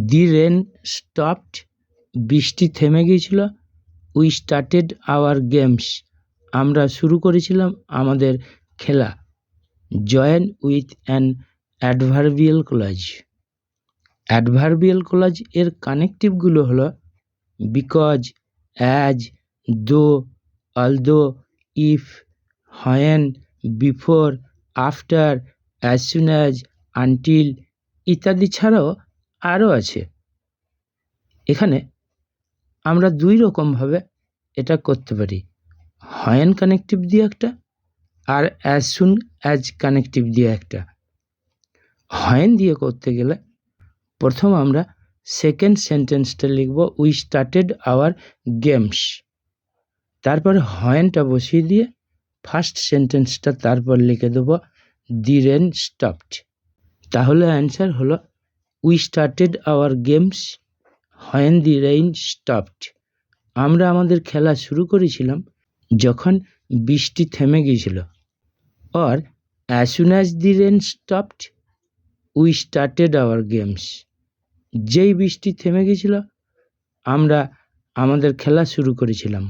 দি rain stopped, বৃষ্টি থেমে গিয়েছিল। উই স্টার্টেড আওয়ার গেমস, আমরা শুরু করেছিলাম আমাদের খেলা। Join with an adverbial clause. Adverbial clause এর কানেকটিভগুলো হলো because, as, though, although, if, when, before, after, as soon as, until ইত্যাদি ছাড়াও আরও আছে। এখানে আমরা দুই রকমভাবে এটা করতে পারি, হোয়েন কানেকটিভ দিয়ে একটা আর অ্যাজ সুন অ্যাজ কানেকটিভ দিয়ে একটা। হোয়েন দিয়ে করতে গেলে প্রথম আমরা সেকেন্ড সেন্টেন্সটা লিখব উই স্টার্টেড আওয়ার গেমস, তারপরে হোয়েনটা বসিয়ে দিয়ে ফার্স্ট সেন্টেন্সটা তারপর লিখে দেব দি রেন স্টপড। তাহলে অ্যান্সার হলো we started our games when the rain stopped. আমরা আমাদের খেলা শুরু করেছিলাম যখন বৃষ্টি থেমে গিয়েছিল। Or as soon as the rain stopped we started our games, যেই বৃষ্টি থেমে গিয়েছিল আমরা আমাদের খেলা শুরু করেছিলাম।